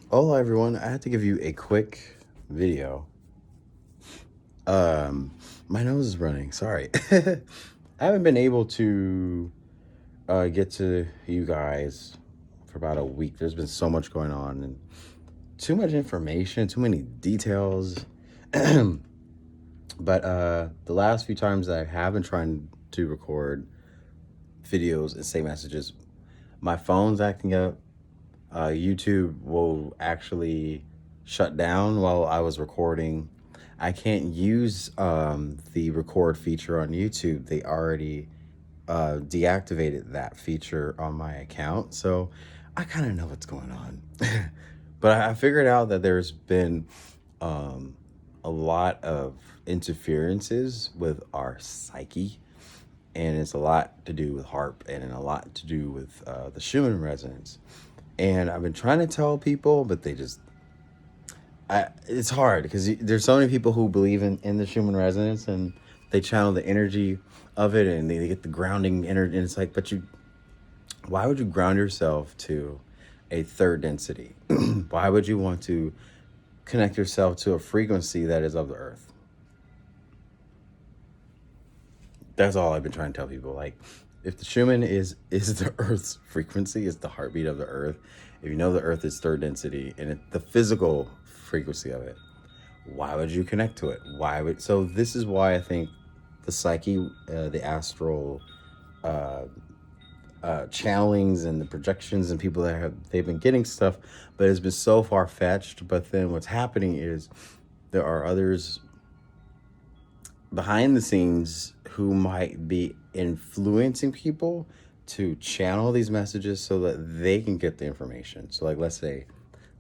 Hello everyone, I had to give you a quick video. My nose is running, sorry. I haven't been able to get to you guys for about a week. There's been so much going on and too much information, too many details. But the last few times that I have been trying to record videos and say messages, my phone's acting up. YouTube will actually shut down while I was recording. I can't use the record feature on YouTube. They already deactivated that feature on my account. So I kind of know what's going on. But I figured out that there's been um, a lot of interferences with our psyche. And it's a lot to do with harp and a lot to do with the Schumann resonance. And I've been trying to tell people, but it's hard because there's so many people who believe in the Schumann resonance and they channel the energy of it and they get the grounding energy. And it's like, why would you ground yourself to a third density? Why would you want to connect yourself to a frequency that is of the earth? That's all I've been trying to tell people. Like, if the Schumann is the Earth's frequency, it's the heartbeat of the Earth. If you know the Earth is third density and the physical frequency of it, why would you connect to it? So this is why I think the psyche, the astral channelings and the projections and people they've been getting stuff, but it's been so far fetched. But then what's happening is there are others behind the scenes who might be influencing people to channel these messages so that they can get the information. So like, let's say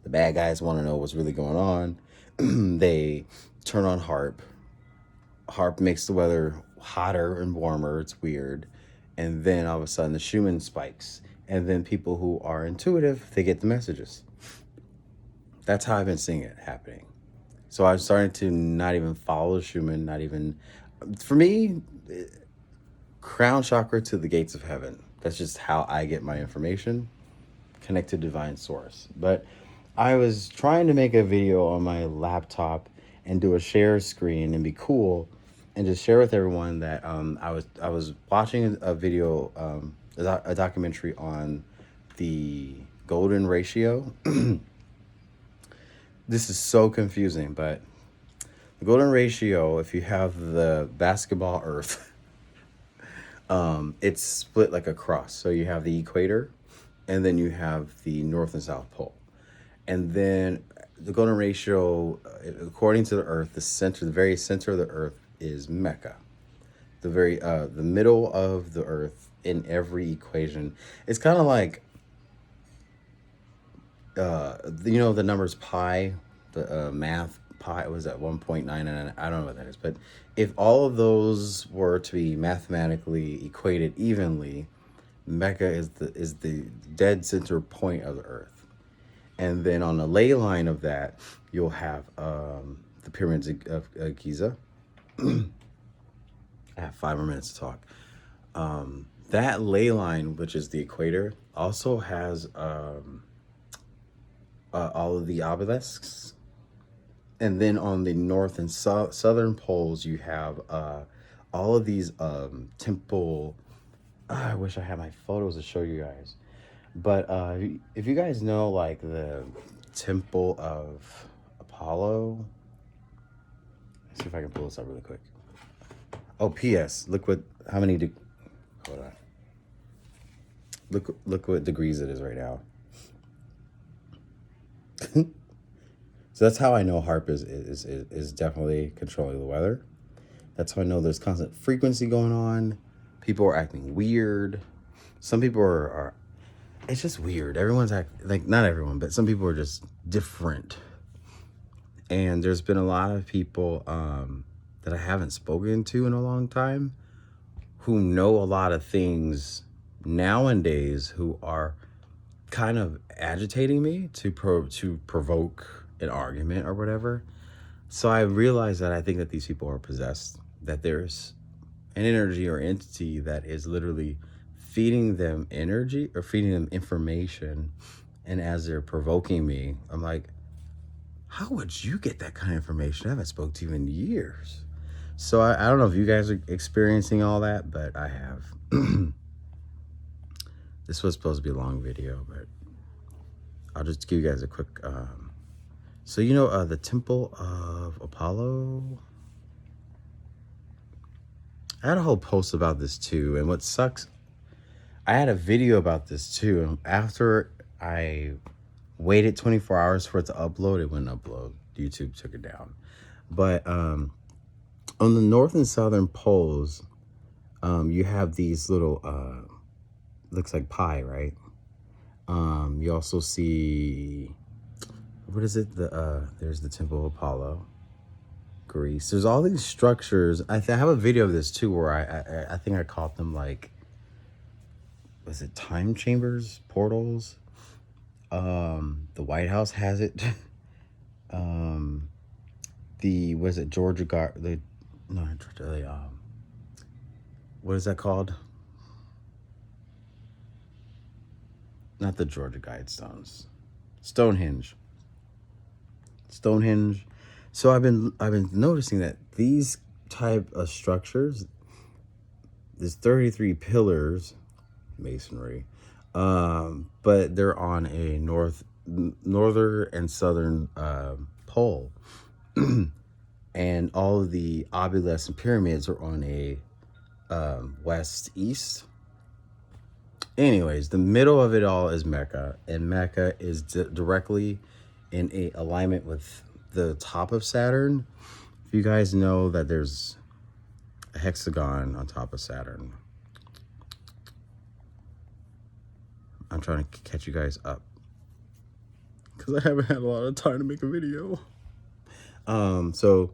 the bad guys want to know what's really going on. They turn on harp. Harp makes the weather hotter and warmer. It's weird. And then all of a sudden the Schumann spikes. And then people who are intuitive, they get the messages. That's how I've been seeing it happening. So I'm starting to not even follow Schumann, not even, for me, crown chakra to the gates of heaven. That's just how I get my information, connect to divine source. But I was trying to make a video on my laptop and do a share screen and be cool and just share with everyone that I was watching a video, a documentary on the golden ratio. This is so confusing, but the golden ratio, if you have the basketball earth, it's split like a cross. So you have the equator, and then you have the North and South Pole. And then the golden ratio, according to the earth, the very center of the earth is Mecca. The middle of the earth in every equation. It's kind of like, the numbers pi, the math pi was at 1.99. I don't know what that is, but if all of those were to be mathematically equated evenly, Mecca is the dead center point of the earth. And then on the ley line of that, you'll have the pyramids of Giza. I have 5 more minutes to talk. That ley line, which is the equator, also has all of the obelisks. And then on the north and southern poles, you have all of these temple. I wish I had my photos to show you guys. But if you guys know, like, the temple of Apollo. Let's see if I can pull this up really quick. Oh, P.S. Look how many, hold on. Look what degrees it is right now. So that's how I know harp is definitely controlling the weather. That's how I know there's constant frequency going on. People are acting weird. Some people are it's just weird. Everyone's like, not everyone, but some people are just different. And there's been a lot of people that I haven't spoken to in a long time who know a lot of things nowadays who are kind of agitating me to provoke an argument or whatever. So I realized that I think that these people are possessed, that there's an energy or entity that is literally feeding them energy or feeding them information And as they're provoking me, I'm like, how would you get that kind of information? I haven't spoke to you in years. So I don't know if you guys are experiencing all that, but I have. This was supposed to be a long video, but I'll just give you guys a quick. So the Temple of Apollo. I had a whole post about this too, and what sucks, I had a video about this too, and after I waited 24 hours for it to upload, it wouldn't upload. YouTube took it down. But on the north and southern poles, you have these little looks like pie, right? You also see, what is it? There's the Temple of Apollo, Greece. There's all these structures. I have a video of this too, where I think I caught them like, was it time chambers, portals? The White House has it. Was it Georgia Guard? What is that called? Not the Georgia Guidestones. Stonehenge. So I've been noticing that these type of structures, there's 33 pillars, masonry, but they're on a northern and southern pole, and all of the obelisks and pyramids are on a west east. Anyways, the middle of it all is Mecca, and Mecca is directly in a alignment with the top of Saturn. If you guys know that there's a hexagon on top of Saturn, I'm trying to catch you guys up because I haven't had a lot of time to make a video. So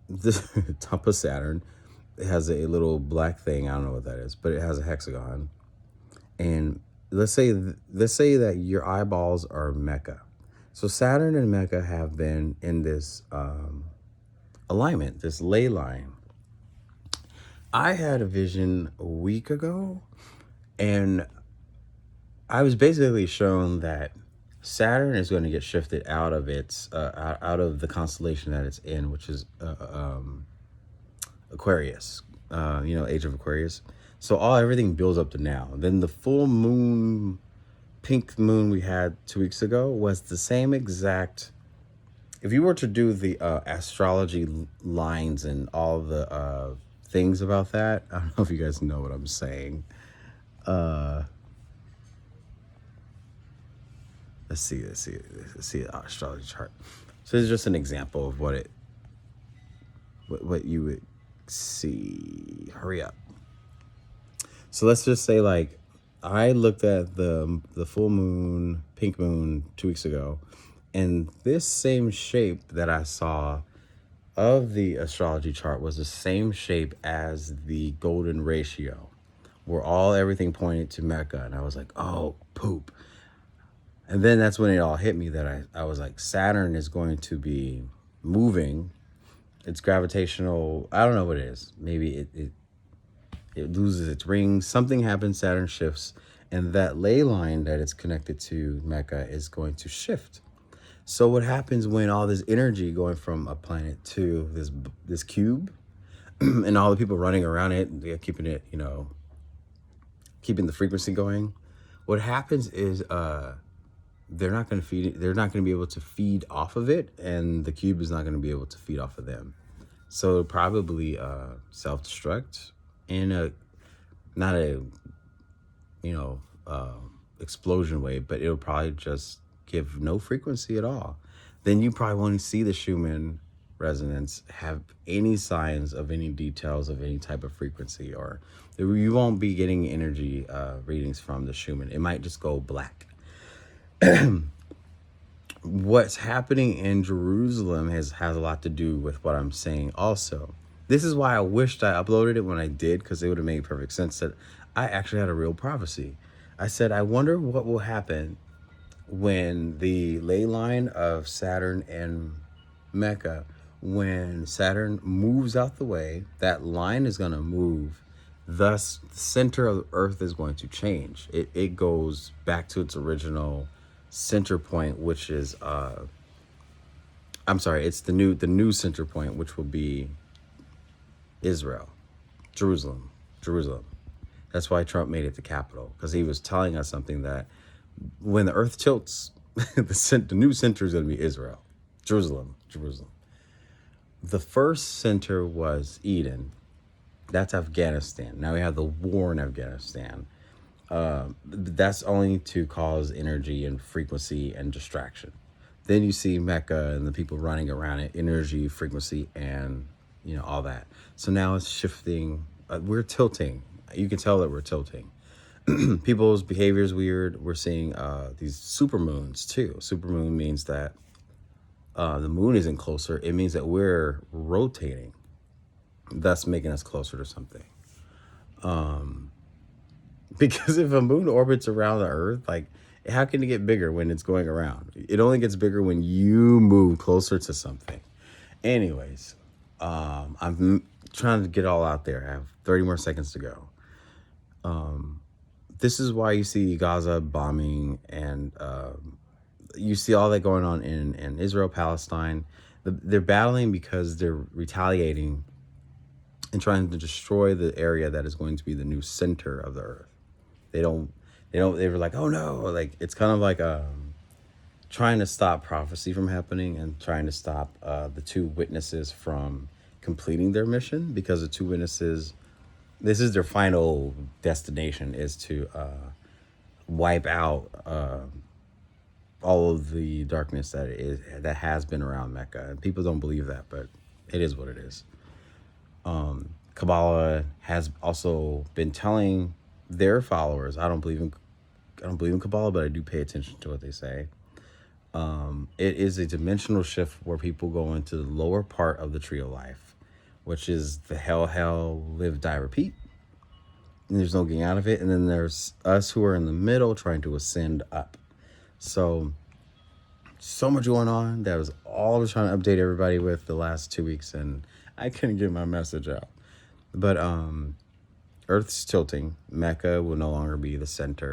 this top of Saturn, it has a little black thing. I don't know what that is, but it has a hexagon. And let's say that your eyeballs are Mecca. So Saturn and Mecca have been in this alignment, this ley line. I had a vision a week ago, and I was basically shown that Saturn is going to get shifted out of its out of the constellation that it's in, which is Aquarius. Age of Aquarius. So everything builds up to now. Then the full moon, pink moon we had 2 weeks ago was the same exact. If you were to do the astrology lines and all the things about that, I don't know if you guys know what I'm saying. Let's see the astrology chart. So this is just an example of what you would see. Hurry up. So let's just say, like, I looked at the full moon, pink moon 2 weeks ago, and this same shape that I saw of the astrology chart was the same shape as the golden ratio, where everything pointed to Mecca. And I was like, oh, poop. And then that's when it all hit me that I was like, Saturn is going to be moving. It's gravitational. I don't know what it is. Maybe it loses its rings. Something happens. Saturn shifts. And that ley line that it's connected to Mecca is going to shift. So what happens when all this energy going from a planet to this cube and all the people running around it, they're keeping it, keeping the frequency going. What happens is they're not going to feed it. They're not going to be able to feed off of it, and the cube is not going to be able to feed off of them. So it'll probably self-destruct in not a explosion way, but it'll probably just give no frequency at all. Then you probably won't see the Schumann resonance have any signs of any details of any type of frequency, or you won't be getting energy readings from the Schumann. It might just go black. What's happening in Jerusalem has a lot to do with what I'm saying also. This is why I wished I uploaded it when I did, because it would have made perfect sense that I actually had a real prophecy. I said, I wonder what will happen when the ley line of Saturn and Mecca, when Saturn moves out the way, that line is going to move. Thus, the center of the Earth is going to change. It goes back to its original center point, which is I'm sorry, it's the new center point, which will be Israel, Jerusalem, Jerusalem. That's why Trump made it the capital, because he was telling us something that when the earth tilts, the new center is going to be Israel, Jerusalem, Jerusalem. The first center was Eden. That's Afghanistan. Now we have the war in Afghanistan. That's only to cause energy and frequency and distraction. Then you see Mecca and the people running around it, energy, frequency, and all that. So now it's shifting. We're tilting. You can tell that we're tilting. People's behavior is weird. We're seeing these supermoons too. Supermoon means that the moon isn't closer. It means that we're rotating, thus making us closer to something. Because if a moon orbits around the earth, like, how can it get bigger when it's going around? It only gets bigger when you move closer to something. Anyways, I'm trying to get all out there. I have 30 more seconds to go. This is why you see Gaza bombing, and you see all that going on in Israel, Palestine. They're battling because they're retaliating and trying to destroy the area that is going to be the new center of the earth. They were like, oh no, like, it's kind of like trying to stop prophecy from happening and trying to stop the two witnesses from completing their mission, because the two witnesses, this is their final destination, is to wipe out all of the darkness that has been around Mecca. And people don't believe that, but it is what it is. Kabbalah has also been telling their followers, I don't believe in Kabbalah, but I do pay attention to what they say. It is a dimensional shift where people go into the lower part of the tree of life, which is the hell, live, die, repeat. And there's no getting out of it. And then there's us who are in the middle trying to ascend up. So much going on. That was all I was trying to update everybody with the last 2 weeks, and I couldn't get my message out. But Earth's tilting. Mecca will no longer be the center.